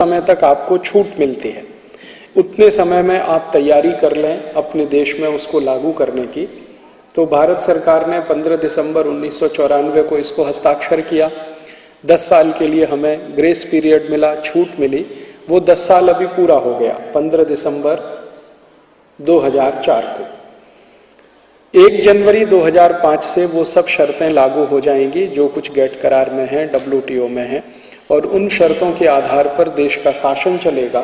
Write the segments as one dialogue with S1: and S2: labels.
S1: समय तक आपको छूट मिलती है, उतने समय में आप तैयारी कर लें अपने देश में उसको लागू करने की। तो भारत सरकार ने 15 दिसंबर 1994 को इसको हस्ताक्षर किया। 10 साल के लिए हमें ग्रेस पीरियड मिला, छूट मिली। वो 10 साल अभी पूरा हो गया 15 दिसंबर 2004 को। 1 जनवरी 2005 से वो सब शर्तें लागू हो जाएंगी जो कुछ गेट करार में हैं, WTO में हैं, और उन शर्तों के आधार पर देश का शासन चलेगा,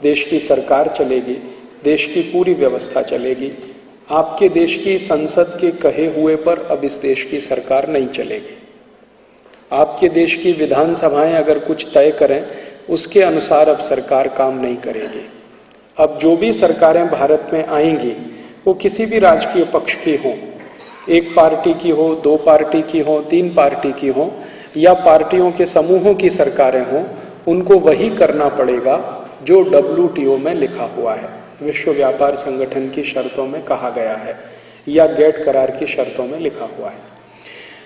S1: देश की सरकार चलेगी, देश की पूरी व्यवस्था चलेगी। आपके देश की संसद के कहे हुए पर अब इस देश की सरकार नहीं चलेगी। आपके देश की विधानसभाएं अगर कुछ तय करें उसके अनुसार अब सरकार काम नहीं करेगी। अब जो भी सरकारें भारत में आएंगी वो किसी भी राजकीय पक्ष की हो, एक पार्टी की हो, 2 पार्टी की हो, 3 पार्टी की हो, या पार्टियों के समूहों की सरकारें हों, उनको वही करना पड़ेगा जो WTO में लिखा हुआ है, विश्व व्यापार संगठन की शर्तों में कहा गया है या गेट करार की शर्तों में लिखा हुआ है।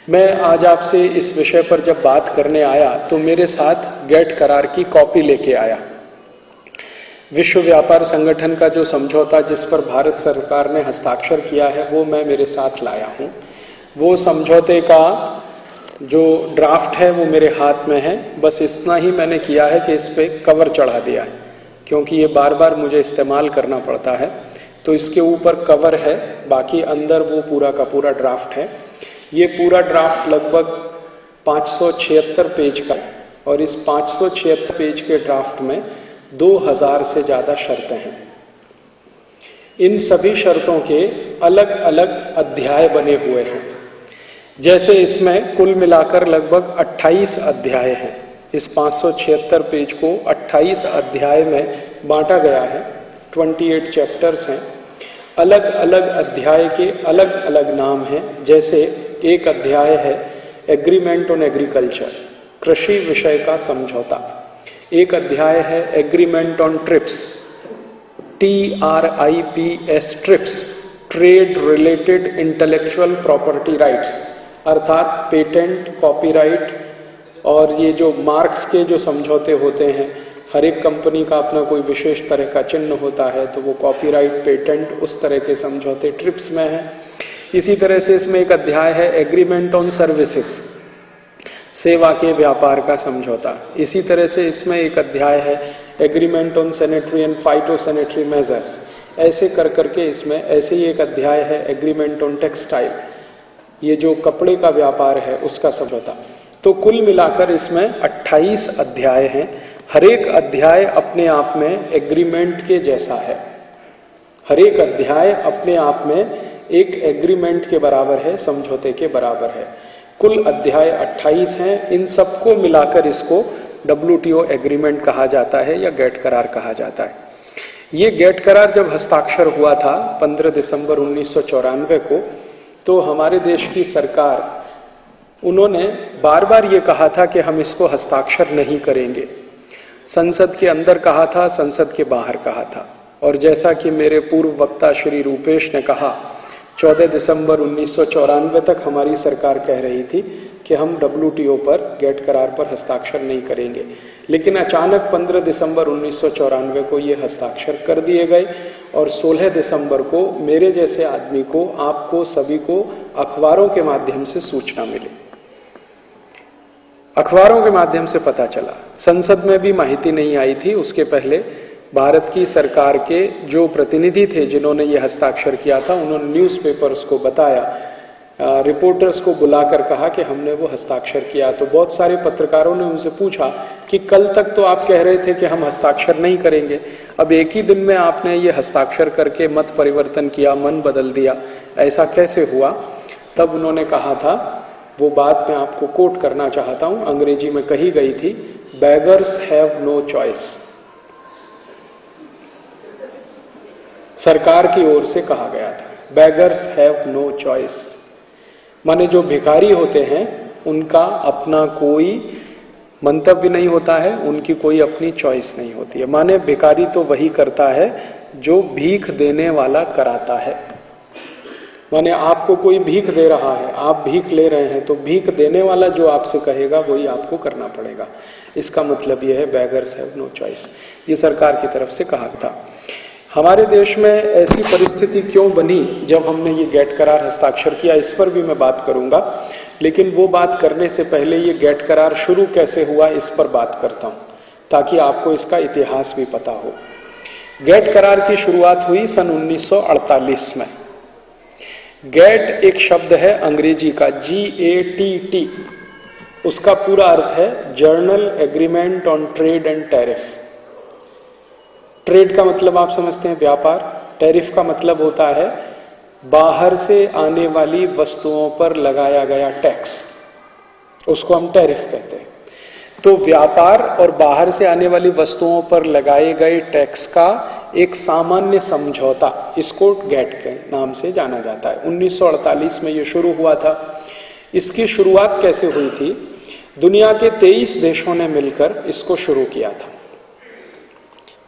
S1: मैं आज आपसे इस विषय पर जब बात करने आया तो मेरे साथ गेट करार की कॉपी लेके आया। विश्व व्यापार संगठन का जो समझौता जिस पर भारत सरकार ने हस्ताक्षर किया है वो मैं मेरे साथ लाया हूँ। वो समझौते का जो ड्राफ्ट है वो मेरे हाथ में है। बस इतना ही मैंने किया है कि इस पे कवर चढ़ा दिया है, क्योंकि ये बार बार मुझे इस्तेमाल करना पड़ता है, तो इसके ऊपर कवर है, बाकी अंदर वो पूरा का पूरा ड्राफ्ट है। ये पूरा ड्राफ्ट लगभग 576 पेज का है और इस 576 पेज के ड्राफ्ट में 2000 से ज्यादा शर्तें हैं। इन सभी शर्तों के अलग अलग अध्याय बने हुए हैं। जैसे इसमें कुल मिलाकर लगभग 28 अध्याय हैं। इस 576 पेज को 28 अध्याय में बांटा गया है। 28 चैप्टर्स हैं। अलग अलग अध्याय के अलग अलग नाम हैं। जैसे एक अध्याय है एग्रीमेंट ऑन एग्रीकल्चर, कृषि विषय का समझौता। एक अध्याय है agreement on trips, TRIPS, trips, trade related intellectual property rights, अर्थात पेटेंट, कॉपीराइट और ये जो मार्क्स के जो समझौते होते हैं, हर एक कंपनी का अपना कोई विशेष तरह का चिन्ह होता है, तो वो कॉपीराइट, पेटेंट, उस तरह के समझौते ट्रिप्स में है। इसी तरह से इसमें एक अध्याय है एग्रीमेंट ऑन सर्विसेज, सेवा के व्यापार का समझौता। इसी तरह से इसमें एक अध्याय है agreement on sanitary and phytosanitary measures. ऐसे कर करके इसमें ऐसे ही एक अध्याय है एग्रीमेंट ऑन टेक्सटाइल, ये जो कपड़े का व्यापार है उसका समझौता। तो कुल मिलाकर इसमें 28 अध्याय हैं। हर एक अध्याय अपने आप में एग्रीमेंट के जैसा है। हर एक अध्याय अपने आप में एक एग्रीमेंट के बराबर है, समझौते के बराबर है। कुल अध्याय 28 हैं। इन सबको मिलाकर इसको WTO एग्रीमेंट कहा जाता है या गेट करार कहा जाता है। ये गेट करार जब हस्ताक्षर हुआ था 15 दिसंबर 1994 को, तो हमारे देश की सरकार, उन्होंने बार बार ये कहा था कि हम इसको हस्ताक्षर नहीं करेंगे। संसद के अंदर कहा था, संसद के बाहर कहा था। और जैसा कि मेरे पूर्व वक्ता श्री रूपेश ने कहा, 14 दिसंबर 1994 तक हमारी सरकार कह रही थी कि हम WTO पर गेट करार पर हस्ताक्षर नहीं करेंगे, लेकिन अचानक 15 दिसंबर 1994 को ये हस्ताक्षर कर दिए गए और 16 दिसंबर को मेरे जैसे आदमी को, आपको सभी को अखबारों के माध्यम से सूचना मिली। अखबारों के माध्यम से पता चला, संसद में भी माहिती नहीं आई थी। उसके पहले भारत की सरकार के जो प्रतिनिधि थे जिन्होंने ये हस्ताक्षर किया था, उन्होंने न्यूज़पेपर्स को बताया, रिपोर्टर्स को बुलाकर कहा कि हमने वो हस्ताक्षर किया। तो बहुत सारे पत्रकारों ने उनसे पूछा कि कल तक तो आप कह रहे थे कि हम हस्ताक्षर नहीं करेंगे, अब एक ही दिन में आपने ये हस्ताक्षर करके मत परिवर्तन किया, मन बदल दिया, ऐसा कैसे हुआ? तब उन्होंने कहा था, वो बात मैं आपको कोट करना चाहता हूं, अंग्रेजी में कही गई थी, बेगर्स हैव नो चॉइस। सरकार की ओर से कहा गया था, बेगर्स हैव नो चॉइस, माने जो भिखारी होते हैं उनका अपना कोई मंतव्य नहीं होता है, उनकी कोई अपनी चॉइस नहीं होती है। माने भिखारी तो वही करता है जो भीख देने वाला कराता है। माने आपको कोई भीख दे रहा है, आप भीख ले रहे हैं, तो भीख देने वाला जो आपसे कहेगा वही आपको करना पड़ेगा। इसका मतलब यह है बेगर्स हैव नो चॉइस। ये सरकार की तरफ से कहा था। हमारे देश में ऐसी परिस्थिति क्यों बनी जब हमने ये गेट करार हस्ताक्षर किया, इस पर भी मैं बात करूंगा, लेकिन वो बात करने से पहले ये गेट करार शुरू कैसे हुआ इस पर बात करता हूं, ताकि आपको इसका इतिहास भी पता हो। गेट करार की शुरुआत हुई सन 1948 में। गेट एक शब्द है अंग्रेजी का, GATT, उसका पूरा अर्थ है journal agreement on trade and tariff. Trade का मतलब आप समझते हैं व्यापार, टैरिफ का मतलब होता है बाहर से आने वाली वस्तुओं पर लगाया गया टैक्स, उसको हम टैरिफ कहते हैं। तो व्यापार और बाहर से आने वाली वस्तुओं पर लगाए गए टैक्स का एक सामान्य समझौता, इसको गेट के नाम से जाना जाता है। 1948 में यह शुरू हुआ था। इसकी शुरुआत कैसे हुई थी? दुनिया के 23 देशों ने मिलकर इसको शुरू किया था।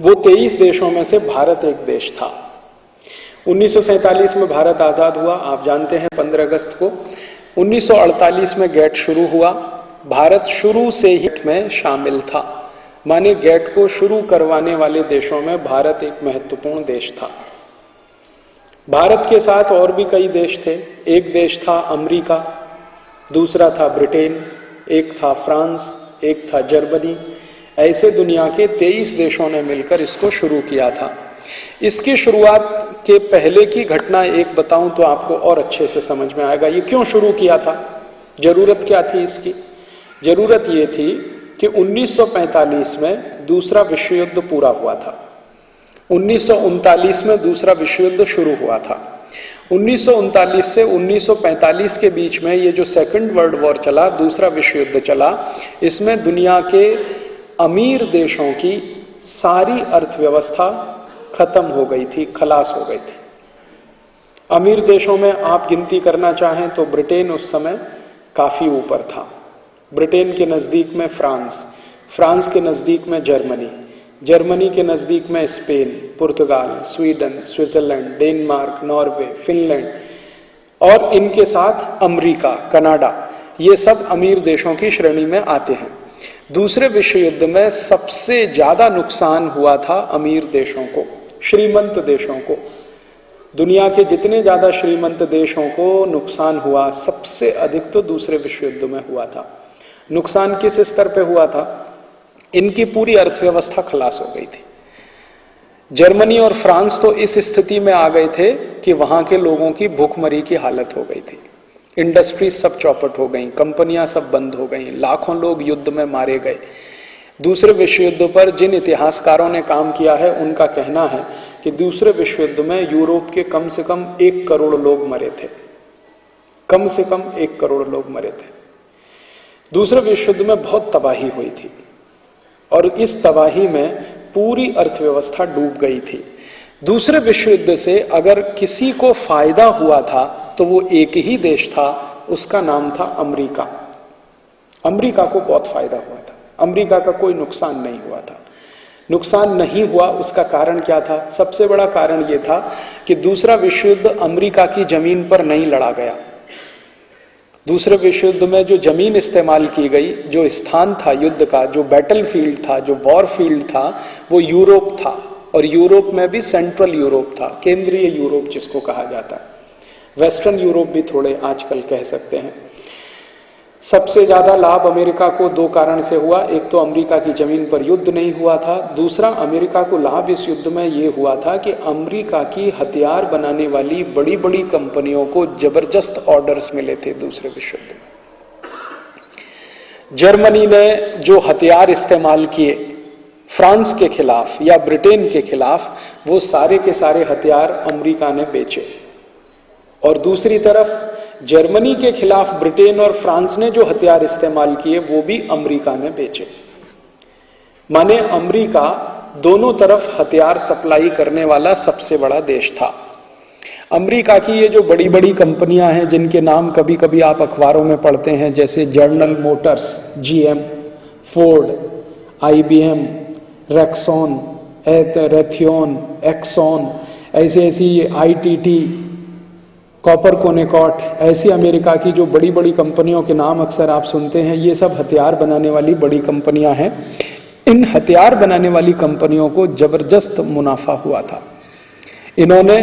S1: वो 23 देशों में से भारत एक देश था। 1947 में भारत आजाद हुआ, आप जानते हैं, 15 अगस्त को। 1948 में गेट शुरू हुआ। भारत शुरू से ही में शामिल था, माने गेट को शुरू करवाने वाले देशों में भारत एक महत्वपूर्ण देश था। भारत के साथ और भी कई देश थे। एक देश था अमेरिका, दूसरा था ब्रिटेन, एक था फ्रांस, एक था जर्मनी। ऐसे दुनिया के 23 देशों ने मिलकर इसको शुरू किया था। इसकी शुरुआत के पहले की घटना एक बताऊं तो आपको और अच्छे से समझ में आएगा ये क्यों शुरू किया था, जरूरत क्या थी इसकी। जरूरत ये थी कि 1945 में दूसरा विश्व युद्ध पूरा हुआ था। 1939 में दूसरा विश्व युद्ध शुरू हुआ था। 1939 से 1945 के बीच में ये जो सेकंड वर्ल्ड वॉर चला, दूसरा विश्व युद्ध चला, इसमें दुनिया के अमीर देशों की सारी अर्थव्यवस्था खत्म हो गई थी, खलास हो गई थी। अमीर देशों में आप गिनती करना चाहें तो ब्रिटेन उस समय काफी ऊपर था। ब्रिटेन के नजदीक में फ्रांस, फ्रांस के नजदीक में जर्मनी, जर्मनी के नजदीक में Spain, Portugal, Sweden, Switzerland, Denmark, Norway, Finland और इनके साथ अमेरिका, कनाडा, ये सब अमीर देशों की श्रेणी में आते हैं। दूसरे विश्व युद्ध में सबसे ज्यादा नुकसान हुआ था अमीर देशों को, श्रीमंत देशों को। दुनिया के जितने ज्यादा श्रीमंत देशों को नुकसान हुआ, सबसे अधिक तो दूसरे विश्व युद्ध में हुआ था। नुकसान किस स्तर पे हुआ था? इनकी पूरी अर्थव्यवस्था खलास हो गई थी। जर्मनी और फ्रांस तो इस स्थिति में आ गए थे कि वहां के लोगों की भूखमरी की हालत हो गई थी। इंडस्ट्रीज सब चौपट हो गई, कंपनियां सब बंद हो गई, लाखों लोग युद्ध में मारे गए। दूसरे विश्व युद्ध पर जिन इतिहासकारों ने काम किया है उनका कहना है कि दूसरे विश्व युद्ध में यूरोप के कम से कम 1 करोड़ लोग मरे थे, कम से कम 1 करोड़ लोग मरे थे। दूसरे विश्व युद्ध में बहुत तबाही हुई थी और इस तबाही में पूरी अर्थव्यवस्था डूब गई थी। दूसरे विश्व युद्ध से अगर किसी को फायदा हुआ था तो वो एक ही देश था, उसका नाम था अमेरिका। अमेरिका को बहुत फायदा हुआ था, अमेरिका का कोई नुकसान नहीं हुआ था। नुकसान नहीं हुआ उसका कारण क्या था? सबसे बड़ा कारण यह था कि दूसरा विश्व युद्ध अमेरिका की जमीन पर नहीं लड़ा गया। दूसरे विश्व युद्ध में जो जमीन इस्तेमाल की गई, जो स्थान था युद्ध का, जो बैटलफील्ड था, जो वॉर फील्ड था, वो यूरोप था। और यूरोप में भी सेंट्रल यूरोप था, केंद्रीय यूरोप जिसको कहा जाता है। वेस्टर्न यूरोप भी थोड़े आजकल कह सकते हैं। सबसे ज्यादा लाभ अमेरिका को 2 कारण से हुआ। एक तो अमेरिका की जमीन पर युद्ध नहीं हुआ था, दूसरा अमेरिका को लाभ इस युद्ध में यह हुआ था कि अमेरिका की हथियार बनाने वाली बड़ी बड़ी कंपनियों को जबरदस्त ऑर्डर्स मिले थे दूसरे विश्व युद्ध में। जर्मनी ने जो हथियार इस्तेमाल किए फ्रांस के खिलाफ या ब्रिटेन के खिलाफ, वो सारे के सारे हथियार अमेरिका ने बेचे। और दूसरी तरफ जर्मनी के खिलाफ ब्रिटेन और फ्रांस ने जो हथियार इस्तेमाल किए वो भी अमेरिका ने बेचे। माने अमेरिका दोनों तरफ हथियार सप्लाई करने वाला सबसे बड़ा देश था। अमेरिका की ये जो बड़ी बड़ी कंपनियां हैं जिनके नाम कभी कभी आप अखबारों में पढ़ते हैं, जैसे General Motors, GM, Ford, IBM, Copper Kennecott, ऐसी अमेरिका की जो बड़ी बड़ी कंपनियों के नाम अक्सर आप सुनते हैं, ये सब हथियार बनाने वाली बड़ी कंपनियां हैं। इन हथियार बनाने वाली कंपनियों को जबरदस्त मुनाफा हुआ था। इन्होंने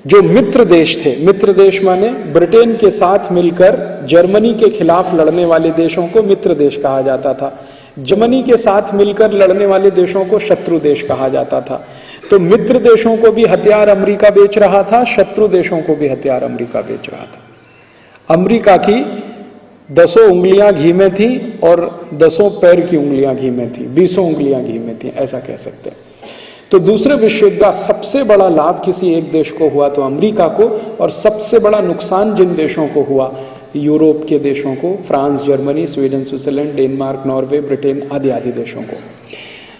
S1: जो मित्र देश थे, मित्र देश माने ब्रिटेन के साथ मिलकर जर्मनी के खिलाफ लड़ने वाले देशों को मित्र देश कहा जाता था, जर्मनी के साथ मिलकर लड़ने वाले देशों को शत्रु देश कहा जाता था। तो मित्र देशों को भी हथियार अमेरिका बेच रहा था, शत्रु देशों को भी हथियार अमेरिका बेच रहा था। अमेरिका की 10 उंगलियां घी में थी और 10 पैर की उंगलियां घी में थी, 20 उंगलियां घी में थी, ऐसा कह सकते हैं। तो दूसरे विश्व युद्ध का सबसे बड़ा लाभ किसी एक देश को हुआ तो अमेरिका को, और सबसे बड़ा नुकसान जिन देशों को हुआ, यूरोप के देशों को, France, Germany, Sweden, Switzerland, Denmark, Norway, Britain आदि आदि देशों को।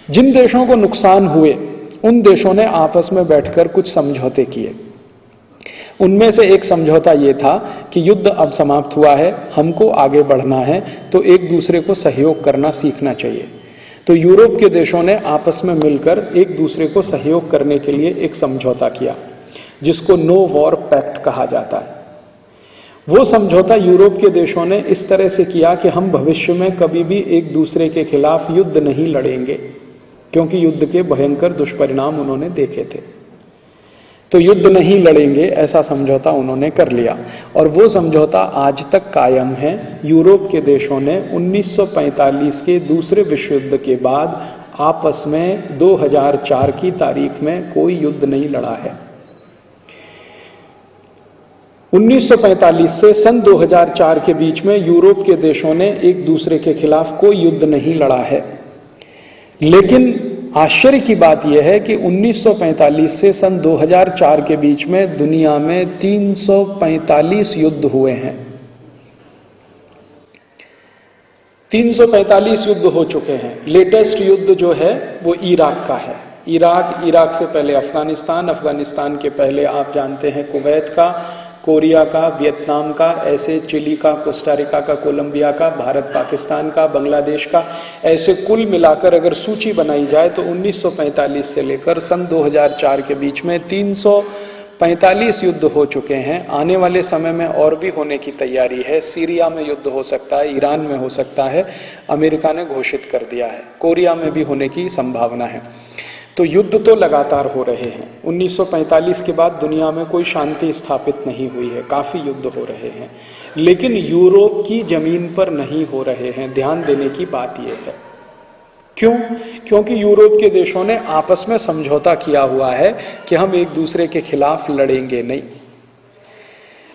S1: जिन देशों को नुकसान हुए उन देशों ने आपस में बैठकर कुछ समझौते किए। उनमें से एक समझौता ये था कि युद्ध अब समाप्त हुआ है, हमको आगे बढ़ना है, तो एक दूसरे को सहयोग करना सीखना चाहिए। तो यूरोप के देशों ने आपस में मिलकर एक दूसरे को सहयोग करने के लिए एक समझौता किया, जिसको नो वॉर पैक्ट कहा जाता है। वो समझौता यूरोप के देशों ने इस तरह से किया कि हम भविष्य में कभी भी एक दूसरे के खिलाफ युद्ध नहीं लड़ेंगे, क्योंकि युद्ध के भयंकर दुष्परिणाम उन्होंने देखे थे। तो युद्ध नहीं लड़ेंगे ऐसा समझौता उन्होंने कर लिया, और वो समझौता आज तक कायम है। यूरोप के देशों ने 1945 के दूसरे विश्व युद्ध के बाद आपस में 2004 की तारीख में कोई युद्ध नहीं लड़ा है। 1945 से सन 2004 के बीच में यूरोप के देशों ने एक दूसरे के खिलाफ कोई युद्ध नहीं लड़ा है। लेकिन आश्चर्य की बात यह है कि 1945 से सन 2004 के बीच में दुनिया में 345 युद्ध हुए हैं। 345 युद्ध हो चुके हैं। लेटेस्ट युद्ध जो है वो इराक का है। इराक से पहले अफगानिस्तान, अफगानिस्तान के पहले आप जानते हैं कुवैत का, कोरिया का, वियतनाम का, ऐसे चिली का, कोस्टारिका का, कोलंबिया का, भारत पाकिस्तान का, बांग्लादेश का, ऐसे कुल मिलाकर अगर सूची बनाई जाए तो 1945 से लेकर सन 2004 के बीच में 345 युद्ध हो चुके हैं। आने वाले समय में और भी होने की तैयारी है। सीरिया में युद्ध हो सकता है, ईरान में हो सकता है, अमेरिका ने घोषित कर दिया है, कोरिया में भी होने की संभावना है। तो युद्ध तो लगातार हो रहे हैं। 1945 के बाद दुनिया में कोई शांति स्थापित नहीं हुई है, काफी युद्ध हो रहे हैं, लेकिन यूरोप की जमीन पर नहीं हो रहे हैं। ध्यान देने की बात यह है। क्यों? क्योंकि यूरोप के देशों ने आपस में समझौता किया हुआ है कि हम एक दूसरे के खिलाफ लड़ेंगे नहीं।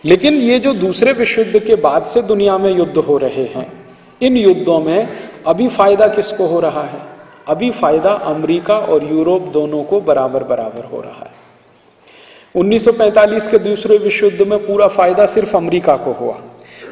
S1: लेकिन ये जो दूसरे विश्व युद्ध के बाद से दुनिया में युद्ध हो रहे हैं, इन युद्धों में अभी फायदा किसको हो रहा है? अभी फायदा अमेरिका और यूरोप दोनों को बराबर बराबर हो रहा है। 1945 के दूसरे विश्व युद्ध में पूरा फायदा सिर्फ अमेरिका को हुआ।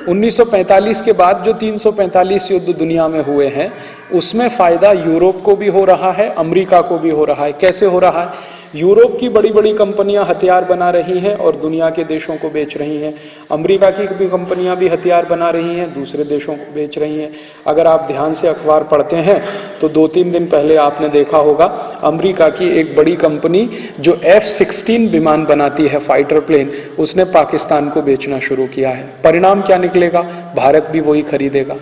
S1: 1945 के बाद जो 345 युद्ध दुनिया में हुए हैं, उसमें फायदा यूरोप को भी हो रहा है, अमेरिका को भी हो रहा है। कैसे हो रहा है? यूरोप की बड़ी बड़ी कंपनियां हथियार बना रही हैं और दुनिया के देशों को बेच रही हैं। अमेरिका की भी कंपनियां भी हथियार बना रही हैं, दूसरे देशों को बेच रही हैं। अगर आप ध्यान से अखबार पढ़ते हैं तो 2-3 दिन पहले आपने देखा होगा, अमेरिका की एक बड़ी कंपनी जो F-16 विमान बनाती है, फाइटर प्लेन, उसने पाकिस्तान को बेचना शुरू किया है। परिणाम क्या निकलेगा? भारत भी वही खरीदेगा,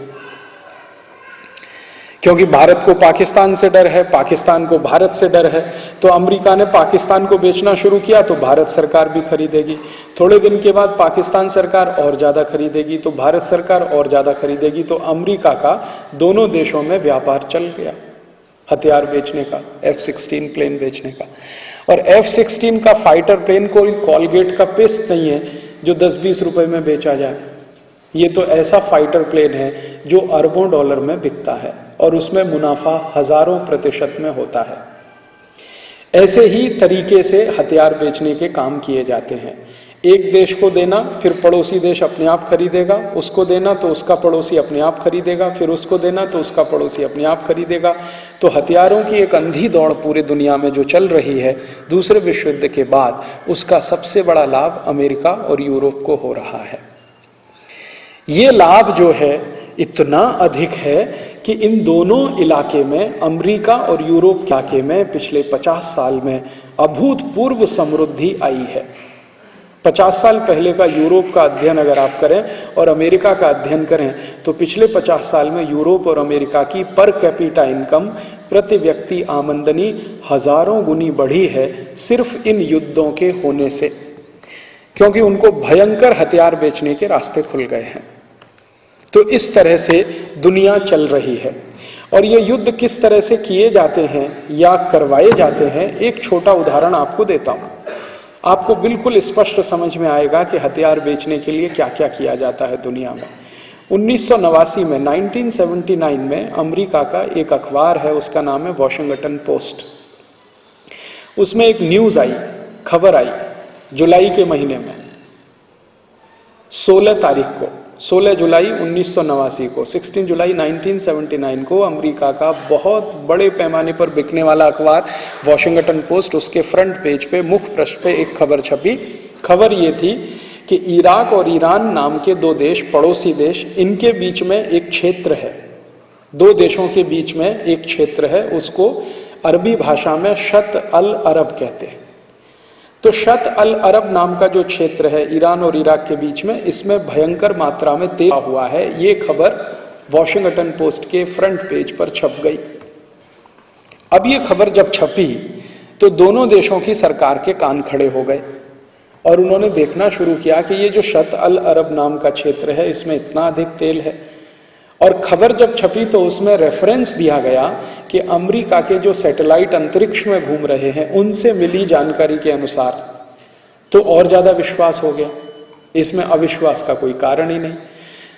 S1: क्योंकि भारत को पाकिस्तान से डर है, पाकिस्तान को भारत से डर है। तो अमेरिका ने पाकिस्तान को बेचना शुरू किया तो भारत सरकार भी खरीदेगी। थोड़े दिन के बाद पाकिस्तान सरकार और ज्यादा खरीदेगी तो भारत सरकार और ज्यादा खरीदेगी। तो अमेरिका का दोनों देशों में व्यापार चल गया हथियार बेचने का, F-16 प्लेन बेचने का। और F-16 का फाइटर प्लेन कोई कॉलगेट का पेस्ट नहीं है जो 10-20 रुपए में बेचा जाए। ये तो ऐसा फाइटर प्लेन है जो अरबों डॉलर में बिकता है और उसमें मुनाफा हजारों % में होता है। ऐसे ही तरीके से हथियार बेचने के काम किए जाते हैं। एक देश को देना, फिर पड़ोसी देश अपने आप खरीदेगा, उसको देना तो उसका पड़ोसी अपने आप खरीदेगा, फिर उसको देना तो उसका पड़ोसी अपने आप खरीदेगा। तो हथियारों की एक अंधी दौड़ पूरी दुनिया में जो चल रही है दूसरे विश्व युद्ध के बाद, उसका सबसे बड़ा लाभ अमेरिका और यूरोप को हो रहा है। ये लाभ जो है इतना अधिक है कि इन दोनों इलाके में, अमेरिका और यूरोप इलाके में पिछले 50 साल में अभूतपूर्व समृद्धि आई है। 50 साल पहले का यूरोप का अध्ययन अगर आप करें और अमेरिका का अध्ययन करें तो पिछले 50 साल में यूरोप और अमेरिका की पर कैपिटा इनकम, प्रति व्यक्ति आमदनी हजारों गुनी बढ़ी है सिर्फ इन युद्धों के होने से, क्योंकि उनको भयंकर हथियार बेचने के रास्ते खुल गए हैं। तो इस तरह से दुनिया चल रही है। और ये युद्ध किस तरह से किए जाते हैं या करवाए जाते हैं, एक छोटा उदाहरण आपको देता हूं, आपको बिल्कुल स्पष्ट समझ में आएगा कि हथियार बेचने के लिए क्या क्या किया जाता है दुनिया में। 1989 में 1979 में अमेरिका का एक अखबार है, उसका नाम है वॉशिंगटन पोस्ट। उसमें एक न्यूज आई, खबर आई जुलाई के महीने में, 16 तारीख को, 16 जुलाई 1989 को, 16 जुलाई 1979 को अमेरिका का बहुत बड़े पैमाने पर बिकने वाला अखबार वॉशिंगटन पोस्ट, उसके फ्रंट पेज पे मुख्य पृष्ठ पे एक खबर छपी। खबर ये थी कि इराक और ईरान नाम के दो देश, पड़ोसी देश, इनके बीच में एक क्षेत्र है, दो देशों के बीच में एक क्षेत्र है, उसको अरबी भाषा में शत अल अरब कहते हैं। तो शत अल अरब नाम का जो क्षेत्र है ईरान और इराक के बीच में, इसमें भयंकर मात्रा में तेल हुआ है। ये खबर वॉशिंगटन पोस्ट के फ्रंट पेज पर छप गई। अब ये खबर जब छपी तो दोनों देशों की सरकार के कान खड़े हो गए और उन्होंने देखना शुरू किया कि ये जो शत अल अरब नाम का क्षेत्र है इसमें इतना अधिक तेल है। और खबर जब छपी तो उसमें रेफरेंस दिया गया कि अमेरिका के जो सैटेलाइट अंतरिक्ष में घूम रहे हैं उनसे मिली जानकारी के अनुसार, तो और ज्यादा विश्वास हो गया। इसमें अविश्वास का कोई कारण ही नहीं।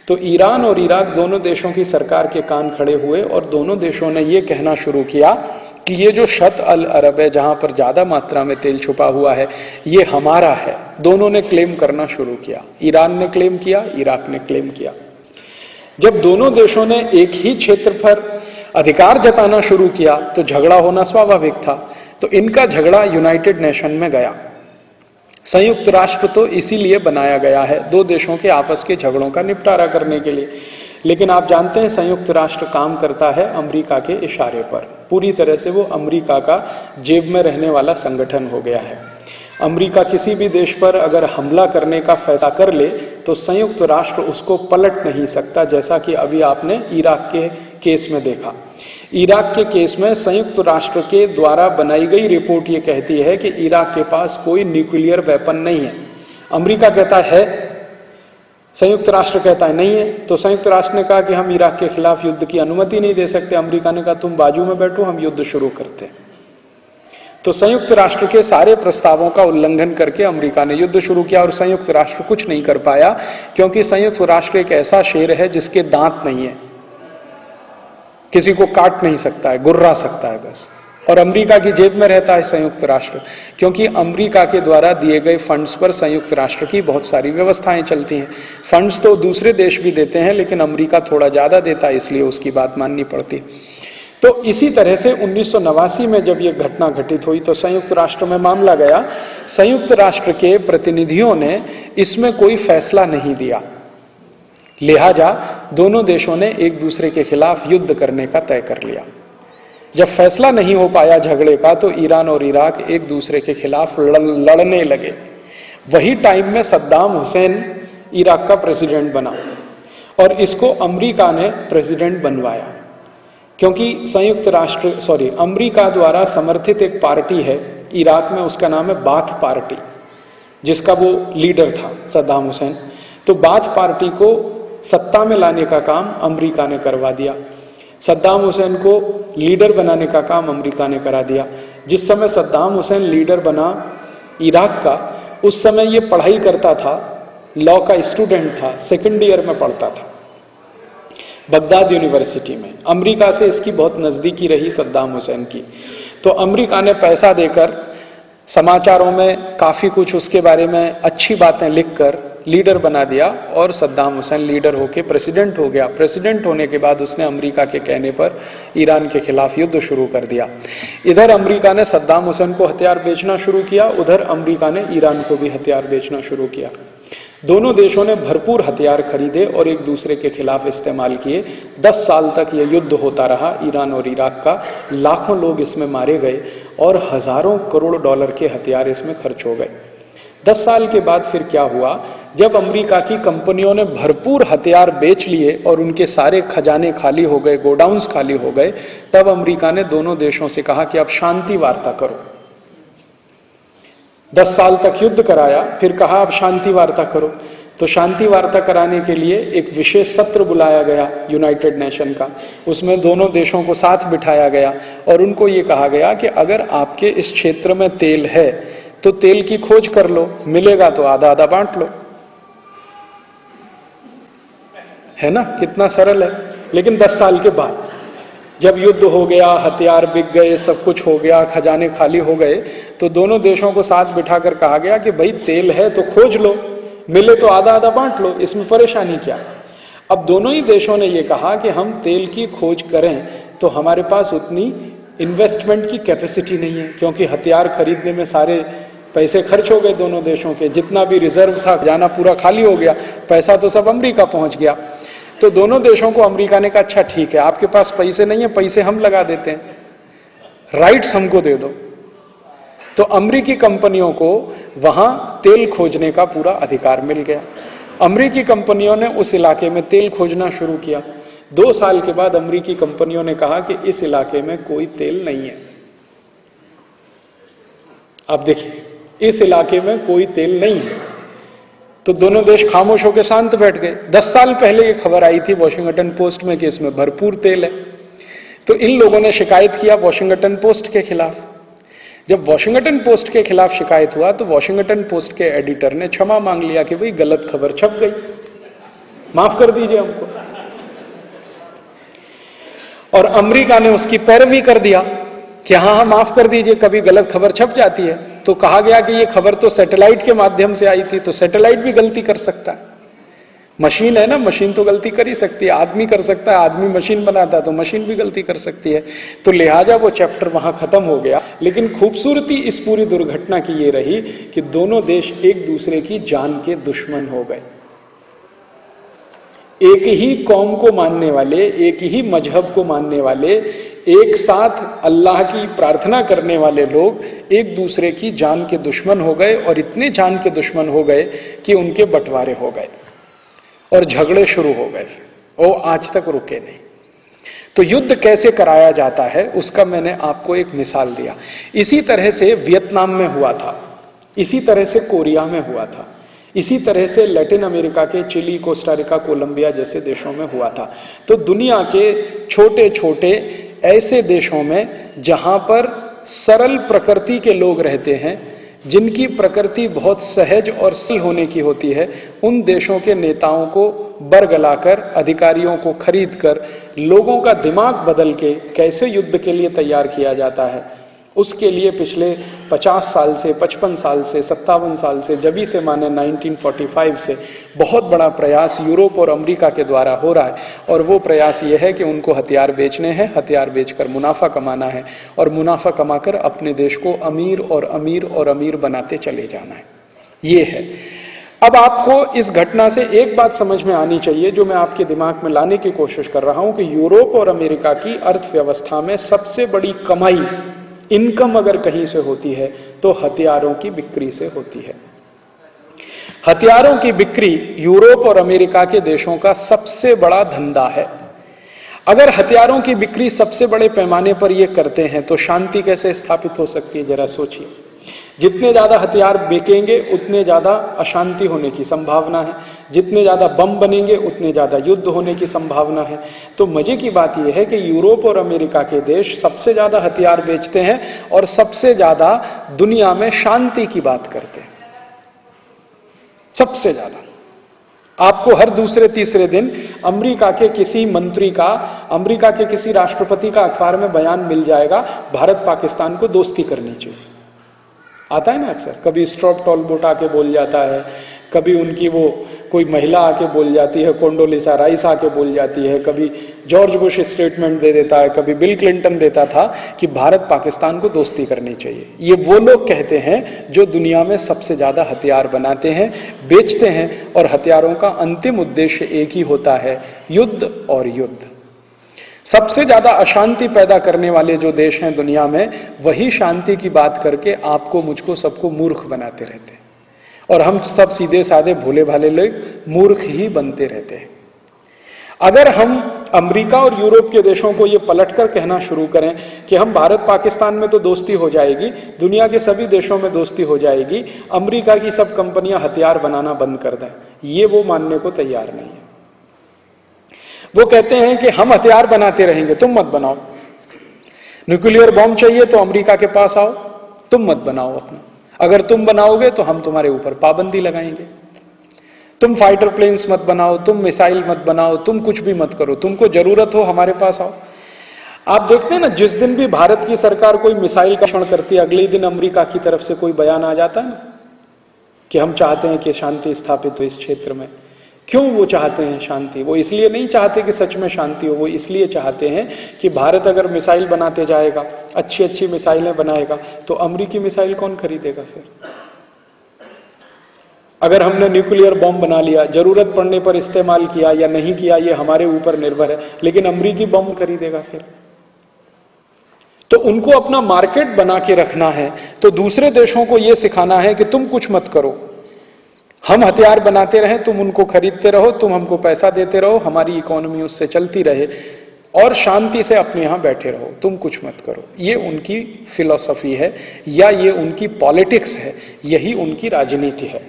S1: तो ईरान और इराक दोनों देशों की सरकार के कान खड़े हुए और दोनों देशों ने यह कहना शुरू किया कि ये जो शत अल अरब है जहां पर ज्यादा मात्रा में तेल छुपा हुआ है ये हमारा है। दोनों ने क्लेम करना शुरू किया, ईरान ने क्लेम किया, इराक ने क्लेम किया। जब दोनों देशों ने एक ही क्षेत्र पर अधिकार जताना शुरू किया तो झगड़ा होना स्वाभाविक था। तो इनका झगड़ा यूनाइटेड नेशन में गया। संयुक्त राष्ट्र तो इसीलिए बनाया गया है, दो देशों के आपस के झगड़ों का निपटारा करने के लिए। लेकिन आप जानते हैं संयुक्त राष्ट्र काम करता है अमेरिका के इशारे पर, पूरी तरह से वो अमेरिका का जेब में रहने वाला संगठन हो गया है। अमेरिका किसी भी देश पर अगर हमला करने का फैसला कर ले तो संयुक्त राष्ट्र उसको पलट नहीं सकता, जैसा कि अभी आपने इराक के केस में देखा। इराक के केस में संयुक्त राष्ट्र के द्वारा बनाई गई रिपोर्ट ये कहती है कि इराक के पास कोई न्यूक्लियर वेपन नहीं है। अमेरिका कहता है, संयुक्त राष्ट्र कहता है नहीं है। तो संयुक्त राष्ट्र ने कहा कि हम इराक के खिलाफ युद्ध की अनुमति नहीं दे सकते। अमेरिका ने कहा तुम बाजू में बैठो, हम युद्ध शुरू करते हैं। तो संयुक्त राष्ट्र के सारे प्रस्तावों का उल्लंघन करके अमेरिका ने युद्ध शुरू किया और संयुक्त राष्ट्र कुछ नहीं कर पाया, क्योंकि संयुक्त राष्ट्र एक ऐसा शेर है जिसके दांत नहीं है, किसी को काट नहीं सकता है, गुर्रा सकता है बस। और अमेरिका की जेब में रहता है संयुक्त राष्ट्र, क्योंकि अमेरिका के द्वारा दिए गए फंड्स पर संयुक्त राष्ट्र की बहुत सारी व्यवस्थाएं चलती हैं। फंड्स तो दूसरे देश भी देते हैं लेकिन अमेरिका थोड़ा ज्यादा देता है, इसलिए उसकी बात माननी पड़ती। तो इसी तरह से 1989 में जब यह घटना घटित हुई तो संयुक्त राष्ट्र में मामला गया। संयुक्त राष्ट्र के प्रतिनिधियों ने इसमें कोई फैसला नहीं दिया, लिहाजा दोनों देशों ने एक दूसरे के खिलाफ युद्ध करने का तय कर लिया। जब फैसला नहीं हो पाया झगड़े का तो ईरान और इराक एक दूसरे के खिलाफ लड़ने लगे। वही टाइम में सद्दाम हुसैन इराक का प्रेसिडेंट बना और इसको अमेरिका ने प्रेसिडेंट बनवाया, क्योंकि अमेरिका द्वारा समर्थित एक पार्टी है इराक में, उसका नाम है बाथ पार्टी, जिसका वो लीडर था सद्दाम हुसैन। तो बाथ पार्टी को सत्ता में लाने का काम अमेरिका ने करवा दिया। सद्दाम हुसैन को लीडर बनाने का काम अमेरिका ने करा दिया। जिस समय सद्दाम हुसैन लीडर बना इराक का, उस समय ये पढ़ाई करता था, लॉ का स्टूडेंट था, सेकेंड ईयर में पढ़ता था बगदाद यूनिवर्सिटी में। अमेरिका से इसकी बहुत नजदीकी रही सद्दाम हुसैन की। तो अमेरिका ने पैसा देकर, समाचारों में काफी कुछ उसके बारे में अच्छी बातें लिखकर लीडर बना दिया और सद्दाम हुसैन लीडर होके प्रेसिडेंट हो गया। प्रेसिडेंट होने के बाद उसने अमेरिका के कहने पर ईरान के खिलाफ युद्ध शुरू कर दिया। इधर अमेरिका ने सद्दाम हुसैन को हथियार बेचना शुरू किया, उधर अमेरिका ने ईरान को भी हथियार बेचना शुरू किया। दोनों देशों ने भरपूर हथियार खरीदे और एक दूसरे के खिलाफ इस्तेमाल किए। 10 साल तक यह युद्ध होता रहा ईरान और इराक का। लाखों लोग इसमें मारे गए और हजारों करोड़ डॉलर के हथियार इसमें खर्च हो गए। 10 साल के बाद फिर क्या हुआ, जब अमेरिका की कंपनियों ने भरपूर हथियार बेच लिए और उनके सारे खजाने खाली हो गए, गोडाउन्स खाली हो गए, तब अमेरिका ने दोनों देशों से कहा कि अब शांति वार्ता करो। 10 साल तक युद्ध कराया, फिर कहा अब शांति वार्ता करो। तो शांति वार्ता कराने के लिए एक विशेष सत्र बुलाया गया यूनाइटेड नेशन का, उसमें दोनों देशों को साथ बिठाया गया और उनको ये कहा गया कि अगर आपके इस क्षेत्र में तेल है तो तेल की खोज कर लो, मिलेगा तो आधा आधा बांट लो। है ना, कितना सरल है। लेकिन 10 साल के बाद जब युद्ध हो गया, हथियार बिक गए, सब कुछ हो गया, खजाने खाली हो गए, तो दोनों देशों को साथ बिठाकर कहा गया कि भाई तेल है तो खोज लो, मिले तो आधा आधा बांट लो, इसमें परेशानी क्या। अब दोनों ही देशों ने यह कहा कि हम तेल की खोज करें तो हमारे पास उतनी इन्वेस्टमेंट की कैपेसिटी नहीं है, क्योंकि हथियार खरीदने में सारे पैसे खर्च हो गए दोनों देशों के, जितना भी रिजर्व था जाना पूरा खाली हो गया, पैसा तो सब अमेरिका पहुंच गया। तो दोनों देशों को अमेरिका ने कहा अच्छा ठीक है, आपके पास पैसे नहीं है, पैसे हम लगा देते हैं, राइट्स हमको दे दो। तो अमेरिकी कंपनियों को वहां तेल खोजने का पूरा अधिकार मिल गया। अमेरिकी कंपनियों ने उस इलाके में तेल खोजना शुरू किया। 2 साल के बाद अमेरिकी कंपनियों ने कहा कि इस इलाके में कोई तेल नहीं है। अब देखिए, इस इलाके में कोई तेल नहीं है, तो दोनों देश खामोश होकर शांत बैठ गए। 10 साल पहले ये खबर आई थी वॉशिंगटन पोस्ट में कि इसमें भरपूर तेल है। तो इन लोगों ने शिकायत किया वॉशिंगटन पोस्ट के खिलाफ। जब वॉशिंगटन पोस्ट के खिलाफ शिकायत हुआ तो वॉशिंगटन पोस्ट के एडिटर ने क्षमा मांग लिया कि भाई गलत खबर छप गई, माफ कर दीजिए हमको। और अमेरिका ने उसकी पैरवी कर दिया कि हाँ माफ कर दीजिए, कभी गलत खबर छप जाती है। तो कहा गया कि ये खबर तो सैटेलाइट के माध्यम से आई थी, तो सैटेलाइट भी गलती कर सकता है, मशीन है ना, मशीन तो गलती कर ही सकती है, आदमी कर सकता है, आदमी मशीन बनाता है तो मशीन भी गलती कर सकती है। तो लिहाजा वो चैप्टर वहां खत्म हो गया। लेकिन खूबसूरती इस पूरी दुर्घटना की ये रही कि दोनों देश एक दूसरे की जान के दुश्मन हो गए। एक ही कौम को मानने वाले, एक ही मजहब को मानने वाले, एक साथ अल्लाह की प्रार्थना करने वाले लोग एक दूसरे की जान के दुश्मन हो गए, और इतने जान के दुश्मन हो गए कि उनके बंटवारे हो गए और झगड़े शुरू हो गए, वो आज तक रुके नहीं। तो युद्ध कैसे कराया जाता है उसका मैंने आपको एक मिसाल दिया। इसी तरह से वियतनाम में हुआ था, इसी तरह से कोरिया में हुआ था, इसी तरह से लैटिन अमेरिका के चिली, कोस्टारिका, कोलंबिया जैसे देशों में हुआ था। तो दुनिया के छोटे छोटे ऐसे देशों में जहां पर सरल प्रकृति के लोग रहते हैं, जिनकी प्रकृति बहुत सहज और सरल होने की होती है, उन देशों के नेताओं को बरगलाकर, अधिकारियों को खरीदकर, लोगों का दिमाग बदल के कैसे युद्ध के लिए तैयार किया जाता है, उसके लिए पिछले 50 साल से, 55 साल से, 57 साल से, जभी से माने 1945 से बहुत बड़ा प्रयास यूरोप और अमेरिका के द्वारा हो रहा है। और वो प्रयास ये है कि उनको हथियार बेचने हैं, हथियार बेचकर मुनाफा कमाना है, और मुनाफा कमाकर अपने देश को अमीर और अमीर और अमीर बनाते चले जाना है। ये है। अब आपको इस घटना से एक बात समझ में आनी चाहिए, जो मैं आपके दिमाग में लाने की कोशिश कर रहा हूं, कि यूरोप और अमेरिका की अर्थव्यवस्था में सबसे बड़ी कमाई, इनकम अगर कहीं से होती है तो हथियारों की बिक्री से होती है। हथियारों की बिक्री यूरोप और अमेरिका के देशों का सबसे बड़ा धंधा है। अगर हथियारों की बिक्री सबसे बड़े पैमाने पर ये करते हैं तो शांति कैसे स्थापित हो सकती है, जरा सोचिए। जितने ज्यादा हथियार बिकेंगे उतने ज्यादा अशांति होने की संभावना है, जितने ज्यादा बम बनेंगे उतने ज्यादा युद्ध होने की संभावना है। तो मजे की बात यह है कि यूरोप और अमेरिका के देश सबसे ज्यादा हथियार बेचते हैं और सबसे ज्यादा दुनिया में शांति की बात करते हैं, सबसे ज्यादा। आपको हर दूसरे तीसरे दिन अमेरिका के किसी मंत्री का, अमेरिका के किसी राष्ट्रपति का अखबार में बयान मिल जाएगा, भारत पाकिस्तान को दोस्ती करनी चाहिए। आता है ना अक्सर, कभी स्ट्रॉप टॉलबोट आके बोल जाता है, कभी उनकी वो कोई महिला आके बोल जाती है, कोंडोलिसा राइस आके बोल जाती है, कभी जॉर्ज बुश स्टेटमेंट दे देता है, कभी बिल क्लिंटन देता था कि भारत पाकिस्तान को दोस्ती करनी चाहिए। ये वो लोग कहते हैं जो दुनिया में सबसे ज्यादा हथियार बनाते हैं, बेचते हैं, और हथियारों का अंतिम उद्देश्य एक ही होता है, युद्ध और युद्ध। सबसे ज्यादा अशांति पैदा करने वाले जो देश हैं दुनिया में, वही शांति की बात करके आपको, मुझको, सबको मूर्ख बनाते रहते हैं। और हम सब सीधे साधे भोले भाले लोग मूर्ख ही बनते रहते हैं। अगर हम अमेरिका और यूरोप के देशों को ये पलटकर कहना शुरू करें कि हम भारत पाकिस्तान में तो दोस्ती हो जाएगी, दुनिया के सभी देशों में दोस्ती हो जाएगी, अमेरिका की सब कंपनियां हथियार बनाना बंद कर दें, ये वो मानने को तैयार नहीं है। वो कहते हैं कि हम हथियार बनाते रहेंगे, तुम मत बनाओ। न्यूक्लियर बॉम्ब चाहिए तो अमेरिका के पास आओ, तुम मत बनाओ अपना। अगर तुम बनाओगे तो हम तुम्हारे ऊपर पाबंदी लगाएंगे। तुम फाइटर प्लेन्स मत बनाओ, तुम मिसाइल मत बनाओ, तुम कुछ भी मत करो, तुमको जरूरत हो हमारे पास आओ। आप देखते हैं ना, जिस दिन भी भारत की सरकार कोई मिसाइल का परीक्षण करती है, अगले दिन अमेरिका की तरफ से कोई बयान आ जाता है ना कि हम चाहते हैं कि शांति स्थापित हो इस क्षेत्र में। क्यों वो चाहते हैं शांति? वो इसलिए नहीं चाहते कि सच में शांति हो, वो इसलिए चाहते हैं कि भारत अगर मिसाइल बनाते जाएगा, अच्छी अच्छी मिसाइलें बनाएगा, तो अमेरिकी मिसाइल कौन खरीदेगा फिर? अगर हमने न्यूक्लियर बॉम्ब बना लिया, जरूरत पड़ने पर इस्तेमाल किया या नहीं किया ये हमारे ऊपर निर्भर है, लेकिन अमेरिकी बॉम्ब खरीदेगा फिर। तो उनको अपना मार्केट बना के रखना है, तो दूसरे देशों को यह सिखाना है कि तुम कुछ मत करो, हम हथियार बनाते रहें, तुम उनको खरीदते रहो, तुम हमको पैसा देते रहो, हमारी इकोनॉमी उससे चलती रहे और शांति से अपने यहां बैठे रहो, तुम कुछ मत करो। ये उनकी फिलॉसफी है या ये उनकी पॉलिटिक्स है, यही उनकी राजनीति है।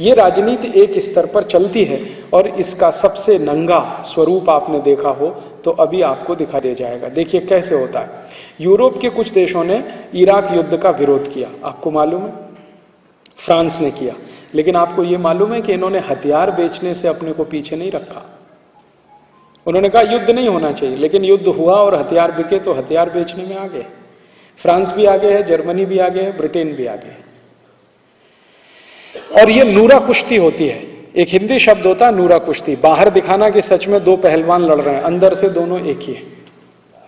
S1: ये राजनीति एक स्तर पर चलती है और इसका सबसे नंगा स्वरूप आपने देखा हो तो अभी आपको दिखा दे जाएगा। देखिए कैसे होता है। यूरोप के कुछ देशों ने इराक युद्ध का विरोध किया, आपको मालूम है, फ्रांस ने किया, लेकिन आपको यह मालूम है कि इन्होंने हथियार बेचने से अपने को पीछे नहीं रखा। उन्होंने कहा युद्ध नहीं होना चाहिए, लेकिन युद्ध हुआ और हथियार बिके तो हथियार बेचने में आगे। फ्रांस भी आगे है, जर्मनी भी आगे है, ब्रिटेन भी आगे है। और ये नूरा कुश्ती होती है, एक हिंदी शब्द होता है नूरा कुश्ती, बाहर दिखाना कि सच में दो पहलवान लड़ रहे हैं, अंदर से दोनों एक ही है।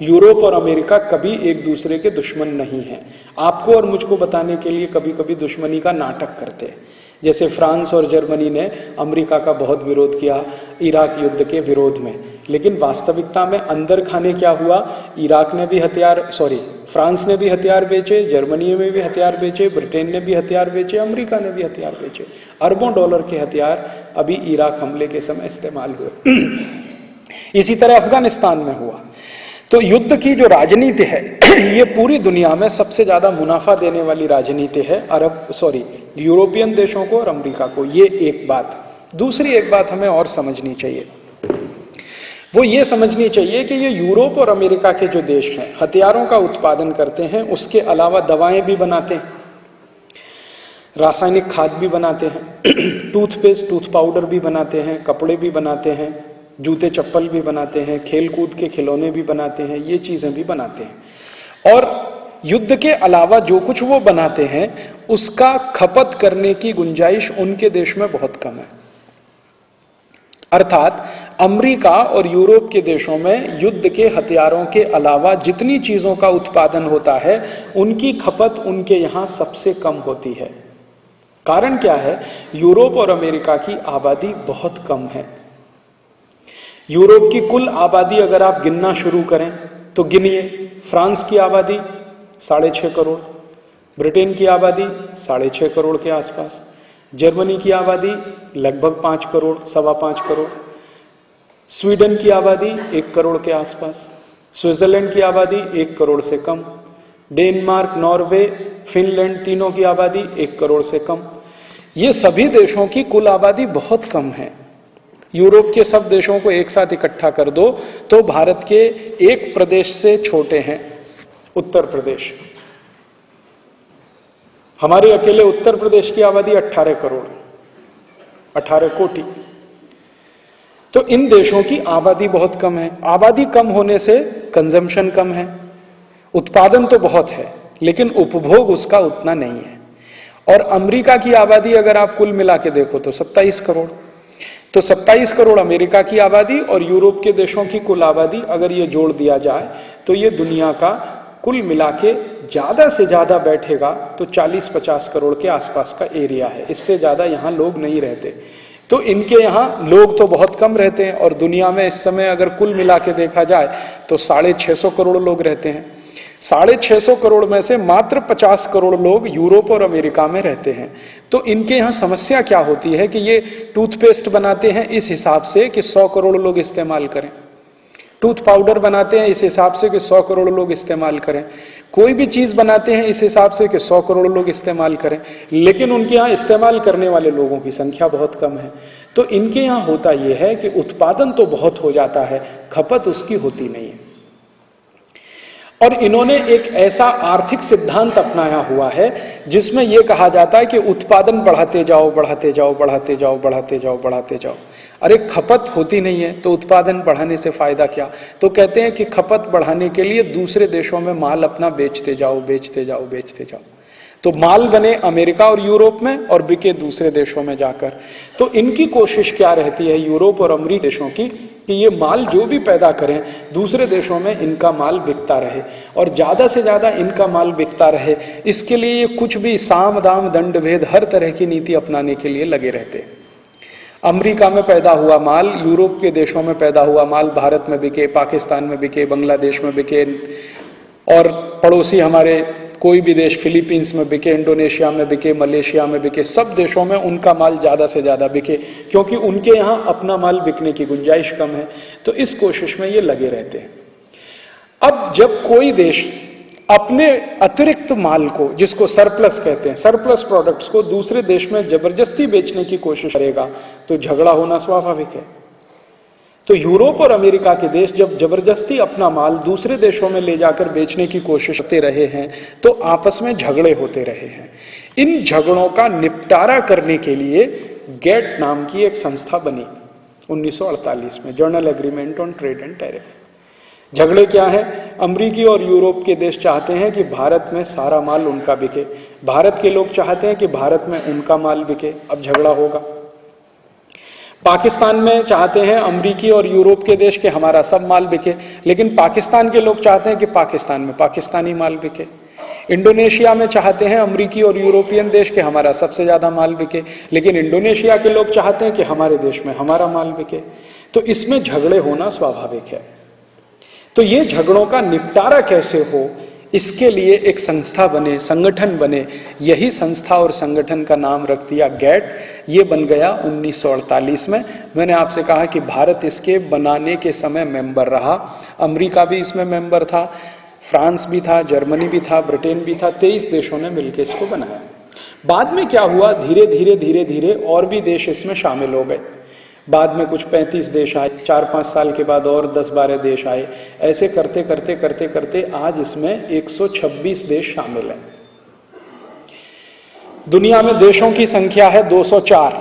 S1: यूरोप और अमेरिका कभी एक दूसरे के दुश्मन नहीं है। आपको और मुझको बताने के लिए कभी कभी दुश्मनी का नाटक करते हैं, जैसे फ्रांस और जर्मनी ने अमेरिका का बहुत विरोध किया इराक युद्ध के विरोध में, लेकिन वास्तविकता में अंदर खाने क्या हुआ, फ्रांस ने भी हथियार बेचे, जर्मनी में भी हथियार बेचे, ब्रिटेन ने भी हथियार बेचे, अमेरिका ने भी हथियार बेचे। अरबों डॉलर के हथियार अभी इराक हमले के समय इस्तेमाल हुए। इसी तरह अफगानिस्तान में हुआ। तो युद्ध की जो राजनीति है ये पूरी दुनिया में सबसे ज्यादा मुनाफा देने वाली राजनीति है यूरोपियन देशों को और अमेरिका को। ये एक बात। दूसरी एक बात हमें और समझनी चाहिए, वो ये समझनी चाहिए कि ये यूरोप और अमेरिका के जो देश हैं हथियारों का उत्पादन करते हैं, उसके अलावा दवाएं भी बनाते हैं, रासायनिक खाद भी बनाते हैं, टूथपेस्ट टूथ पाउडर भी बनाते हैं, कपड़े भी बनाते हैं, जूते चप्पल भी बनाते हैं, खेल कूद के खिलौने भी बनाते हैं, ये चीजें भी बनाते हैं। और युद्ध के अलावा जो कुछ वो बनाते हैं उसका खपत करने की गुंजाइश उनके देश में बहुत कम है। अर्थात अमेरिका और यूरोप के देशों में युद्ध के हथियारों के अलावा जितनी चीजों का उत्पादन होता है उनकी खपत उनके यहां सबसे कम होती है। कारण क्या है? यूरोप और अमेरिका की आबादी बहुत कम है। यूरोप की कुल आबादी अगर आप गिनना शुरू करें तो गिनिए, फ्रांस की आबादी 6.5 करोड़, ब्रिटेन की आबादी 6.5 करोड़ के आसपास, जर्मनी की आबादी लगभग 5 करोड़, 5.25 करोड़, स्वीडन की आबादी 1 करोड़ के आसपास, स्विट्जरलैंड की आबादी 1 करोड़ से कम, डेनमार्क, नॉर्वे, फिनलैंड, तीनों की आबादी 1 करोड़ से कम। ये सभी देशों की कुल आबादी बहुत कम है। यूरोप के सब देशों को एक साथ इकट्ठा कर दो तो भारत के एक प्रदेश से छोटे हैं, उत्तर प्रदेश। हमारे अकेले उत्तर प्रदेश की आबादी 18 करोड़, 18 कोटि। तो इन देशों की आबादी बहुत कम है। आबादी कम होने से कंजम्पशन कम है, उत्पादन तो बहुत है लेकिन उपभोग उसका उतना नहीं है। और अमेरिका की आबादी अगर आप कुल मिला के देखो तो 27 करोड़। तो 27 करोड़ अमेरिका की आबादी और यूरोप के देशों की कुल आबादी अगर ये जोड़ दिया जाए तो ये दुनिया का कुल मिला के ज्यादा से ज्यादा बैठेगा तो 40-50 करोड़ के आसपास का एरिया है। इससे ज्यादा यहाँ लोग नहीं रहते। तो इनके यहाँ लोग तो बहुत कम रहते हैं और दुनिया में इस समय अगर कुल मिला के देखा जाए तो 650 करोड़ लोग रहते हैं। 650 करोड़ में से मात्र 50 करोड़ लोग यूरोप और अमेरिका में रहते हैं। तो इनके यहाँ समस्या क्या होती है कि ये टूथपेस्ट बनाते हैं इस हिसाब से कि 100 करोड़ लोग इस्तेमाल करें, टूथ पाउडर बनाते हैं इस हिसाब से कि 100 करोड़ लोग इस्तेमाल करें, कोई भी चीज बनाते हैं इस हिसाब से कि 100 करोड़ लोग इस्तेमाल करें, लेकिन उनके यहाँ इस्तेमाल करने वाले लोगों की संख्या बहुत कम है। तो इनके यहाँ होता यह है कि उत्पादन तो बहुत हो जाता है, खपत उसकी होती नहीं है। और इन्होंने एक ऐसा आर्थिक सिद्धांत अपनाया हुआ है जिसमें यह कहा जाता है कि उत्पादन बढ़ाते जाओ, बढ़ाते जाओ, बढ़ाते जाओ, बढ़ाते जाओ, बढ़ाते जाओ। अरे खपत होती नहीं है तो उत्पादन बढ़ाने से फायदा क्या? तो कहते हैं कि खपत बढ़ाने के लिए दूसरे देशों में माल अपना बेचते जाओ, बेचते जाओ, बेचते जाओ। तो माल बने अमेरिका और यूरोप में और बिके दूसरे देशों में जाकर। तो इनकी कोशिश क्या रहती है यूरोप और अमेरिकी देशों की कि ये माल जो भी पैदा करें दूसरे देशों में इनका माल बिकता रहे और ज्यादा से ज्यादा इनका माल बिकता रहे। इसके लिए ये कुछ भी साम दाम दंड भेद हर तरह की नीति अपनाने के लिए लगे रहते हैं। अमेरिका में पैदा हुआ माल यूरोप के देशों में पैदा हुआ माल भारत में बिके, पाकिस्तान में बिके, बांग्लादेश में बिके, और पड़ोसी हमारे कोई भी देश फिलीपींस में बिके, इंडोनेशिया में बिके, मलेशिया में बिके, सब देशों में उनका माल ज्यादा से ज्यादा बिके क्योंकि उनके यहाँ अपना माल बिकने की गुंजाइश कम है। तो इस कोशिश में ये लगे रहते हैं। अब जब कोई देश अपने अतिरिक्त माल को, जिसको सरप्लस कहते हैं, सरप्लस प्रोडक्ट्स को दूसरे देश में जबरदस्ती बेचने की कोशिश करेगा तो झगड़ा होना स्वाभाविक है। तो यूरोप और अमेरिका के देश जब जबरदस्ती अपना माल दूसरे देशों में ले जाकर बेचने की कोशिश करते रहे हैं तो आपस में झगड़े होते रहे हैं। इन झगड़ों का निपटारा करने के लिए गेट नाम की एक संस्था बनी 1948 में, journal agreement on trade and tariff. झगड़े क्या है? अमेरिकी और यूरोप के देश चाहते हैं कि भारत में सारा माल उनका बिके, भारत के लोग चाहते हैं कि भारत में उनका माल बिके। अब झगड़ा होगा। पाकिस्तान में चाहते हैं अमेरिकी और यूरोप के देश के हमारा सब माल बिके, लेकिन पाकिस्तान के लोग चाहते हैं कि पाकिस्तान में पाकिस्तानी माल बिके। इंडोनेशिया में चाहते हैं अमेरिकी और यूरोपियन देश के हमारा सबसे ज्यादा माल बिके, लेकिन इंडोनेशिया के लोग चाहते हैं कि हमारे देश में हमारा माल बिके। तो इसमें झगड़े होना स्वाभाविक है। तो ये झगड़ों का निपटारा कैसे हो, इसके लिए एक संस्था बने, संगठन बने। यही संस्था और संगठन का नाम रख दिया गैट। ये बन गया 1948 में। मैंने आपसे कहा कि भारत इसके बनाने के समय मेंबर रहा, अमेरिका भी इसमें मेंबर था, फ्रांस भी था, जर्मनी भी था, ब्रिटेन भी था। 23 देशों ने मिलकर इसको बनाया। बाद में क्या हुआ, धीरे धीरे धीरे धीरे और भी देश इसमें शामिल हो गए। बाद में कुछ 35 देश आए, 4-5 साल के बाद और 10-12 देश आए। ऐसे करते करते करते करते आज इसमें 126 देश शामिल हैं। दुनिया में देशों की संख्या है 204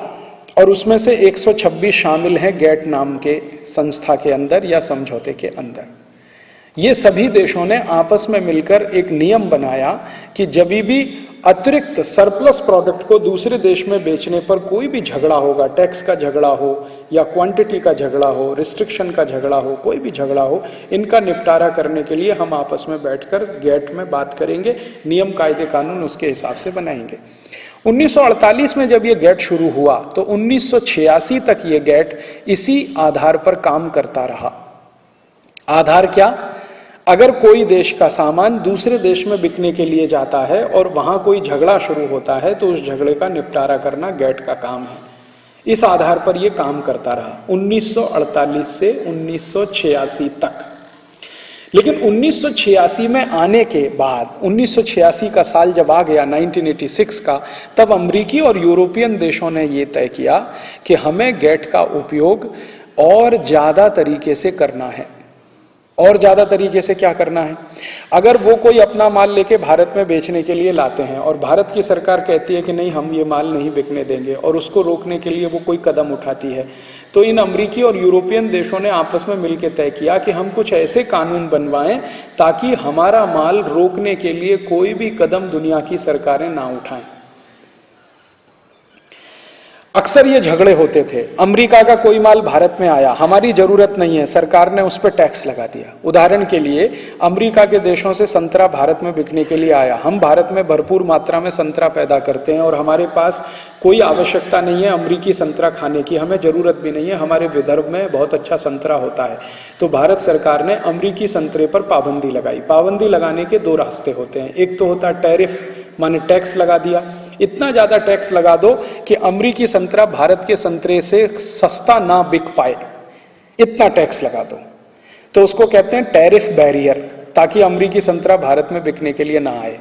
S1: और उसमें से 126 शामिल हैं गैट नाम के संस्था के अंदर या समझौते के अंदर। ये सभी देशों ने आपस में मिलकर एक नियम बनाया कि जब भी अतिरिक्त सरप्लस प्रोडक्ट को दूसरे देश में बेचने पर कोई भी झगड़ा होगा, टैक्स का झगड़ा हो या क्वांटिटी का झगड़ा हो, रिस्ट्रिक्शन का झगड़ा हो, कोई भी झगड़ा हो, इनका निपटारा करने के लिए हम आपस में बैठकर गैट में बात करेंगे, नियम कायदे कानून उसके हिसाब से बनाएंगे। 1948 में जब ये गैट शुरू हुआ तो 1986 तक ये गैट इसी आधार पर काम करता रहा। आधार क्या? अगर कोई देश का सामान दूसरे देश में बिकने के लिए जाता है और वहां कोई झगड़ा शुरू होता है तो उस झगड़े का निपटारा करना गैट का काम है। इस आधार पर यह काम करता रहा 1948 से 1986 तक। लेकिन 1986 में आने के बाद, 1986 का साल जब आ गया 1986 का, तब अमेरिकी और यूरोपियन देशों ने यह तय किया कि हमें गैट का उपयोग और ज्यादा तरीके से करना है। और ज्यादा तरीके से क्या करना है? अगर वो कोई अपना माल लेके भारत में बेचने के लिए लाते हैं और भारत की सरकार कहती है कि नहीं हम ये माल नहीं बिकने देंगे और उसको रोकने के लिए वो कोई कदम उठाती है, तो इन अमेरिकी और यूरोपियन देशों ने आपस में मिलकर तय किया कि हम कुछ ऐसे कानून बनवाएं ताकि हमारा माल रोकने के लिए कोई भी कदम दुनिया की सरकारें ना उठाएं। अक्सर ये झगड़े होते थे, अमेरिका का कोई माल भारत में आया, हमारी जरूरत नहीं है, सरकार ने उस पर टैक्स लगा दिया। उदाहरण के लिए अमेरिका के देशों से संतरा भारत में बिकने के लिए आया, हम भारत में भरपूर मात्रा में संतरा पैदा करते हैं और हमारे पास कोई आवश्यकता नहीं है अमेरिकी संतरा खाने की, हमें जरूरत भी नहीं है, हमारे विदर्भ में बहुत अच्छा संतरा होता है। तो भारत सरकार ने अमेरिकी संतरे पर पाबंदी लगाई। पाबंदी लगाने के दो रास्ते होते हैं, एक तो होता है टैरिफ, माने टैक्स लगा दिया, इतना ज्यादा टैक्स लगा दो कि अमेरिकी संतरा भारत के संतरे से सस्ता ना बिक पाए, इतना टैक्स लगा दो, तो उसको कहते हैं टैरिफ बैरियर, ताकि अमेरिकी संतरा भारत में बिकने के लिए ना आए।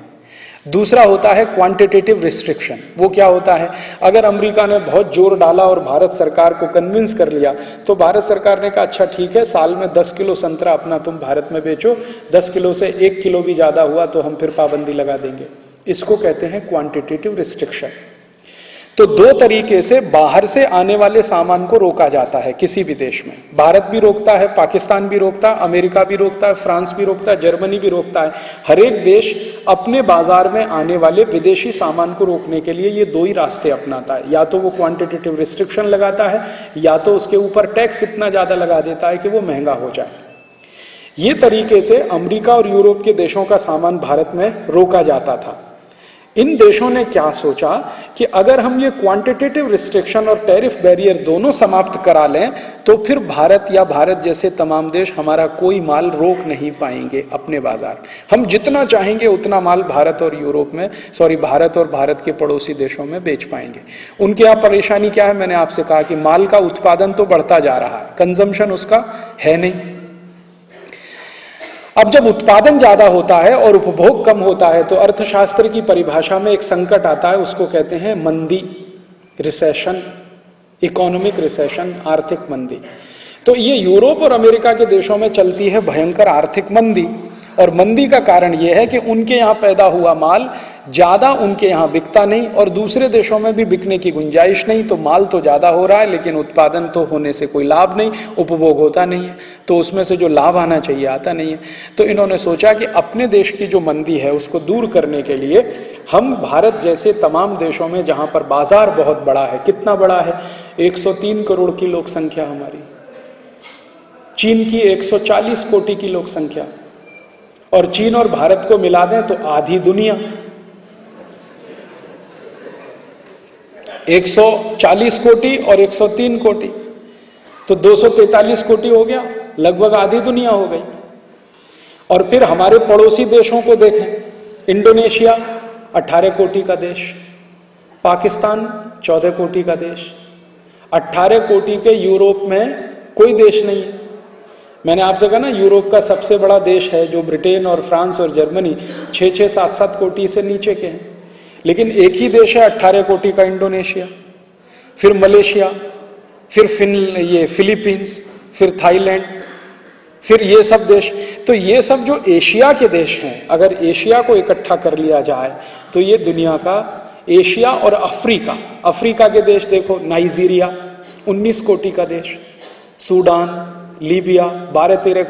S1: दूसरा होता है क्वांटिटेटिव रिस्ट्रिक्शन। वो क्या होता है, अगर अमेरिका ने बहुत जोर डाला और भारत सरकार को कन्विंस कर लिया, तो भारत सरकार ने कहा अच्छा ठीक है, साल में 10 किलो संतरा अपना तुम भारत में बेचो, 10 किलो से 1 किलो भी ज्यादा हुआ तो हम फिर पाबंदी लगा देंगे। इसको कहते हैं क्वांटिटेटिव रिस्ट्रिक्शन। तो दो तरीके से बाहर से आने वाले सामान को रोका जाता है किसी भी देश में। भारत भी रोकता है, पाकिस्तान भी रोकता है, अमेरिका भी रोकता है, फ्रांस भी रोकता है, जर्मनी भी रोकता है। हर एक देश अपने बाजार में आने वाले विदेशी सामान को रोकने के लिए ये दो ही रास्ते अपनाता है, या तो वो क्वांटिटेटिव रिस्ट्रिक्शन लगाता है, या तो उसके ऊपर टैक्स इतना ज्यादा लगा देता है कि वो महंगा हो जाए। ये तरीके से अमेरिका और यूरोप के देशों का सामान भारत में रोका जाता था। इन देशों ने क्या सोचा कि अगर हम ये क्वांटिटेटिव रिस्ट्रिक्शन और टैरिफ बैरियर दोनों समाप्त करा लें, तो फिर भारत या भारत जैसे तमाम देश हमारा कोई माल रोक नहीं पाएंगे अपने बाजार। हम जितना चाहेंगे उतना माल भारत और यूरोप में, भारत और भारत के पड़ोसी देशों में बेच पाएंगे। उनके यहाँ परेशानी क्या है, मैंने आपसे कहा कि माल का उत्पादन तो बढ़ता जा रहा है, कंजम्पशन उसका है नहीं। अब जब उत्पादन ज्यादा होता है और उपभोग कम होता है, तो अर्थशास्त्र की परिभाषा में एक संकट आता है, उसको कहते हैं मंदी, रिसेशन, इकोनॉमिक रिसेशन, आर्थिक मंदी। तो ये यूरोप और अमेरिका के देशों में चलती है भयंकर आर्थिक मंदी, और मंदी का कारण यह है कि उनके यहाँ पैदा हुआ माल ज्यादा उनके यहाँ बिकता नहीं और दूसरे देशों में भी बिकने की गुंजाइश नहीं। तो माल तो ज्यादा हो रहा है लेकिन उत्पादन तो होने से कोई लाभ नहीं, उपभोग होता नहीं है, तो उसमें से जो लाभ आना चाहिए आता नहीं है। तो इन्होंने सोचा कि अपने देश की जो मंदी है उसको दूर करने के लिए हम भारत जैसे तमाम देशों में जहां पर बाजार बहुत बड़ा है, कितना बड़ा है, 103 करोड़ की लोक संख्या हमारी, चीन की 140 कोटि की लोक संख्या, और चीन और भारत को मिला दें तो आधी दुनिया, 140 कोटि और 103 कोटि, तो 243 कोटि हो गया, लगभग आधी दुनिया हो गई। और फिर हमारे पड़ोसी देशों को देखें, इंडोनेशिया 18 कोटि का देश, पाकिस्तान 14 कोटि का देश, 18 कोटि के यूरोप में कोई देश नहीं है। मैंने आपसे कहा ना, यूरोप का सबसे बड़ा देश है जो ब्रिटेन और फ्रांस और जर्मनी 6-6, 7-7 कोटि से नीचे के हैं, लेकिन एक ही देश है 18 कोटि का, इंडोनेशिया, फिर मलेशिया, फिर फिलीपींस, फिर थाईलैंड, फिर ये सब देश। तो ये सब जो एशिया के देश हैं, अगर एशिया को इकट्ठा कर लिया जाए तो ये दुनिया का, एशिया और अफ्रीका, अफ्रीका के देश देखो, नाइजीरिया 19 कोटि का देश, सूडान, लीबिया 12-13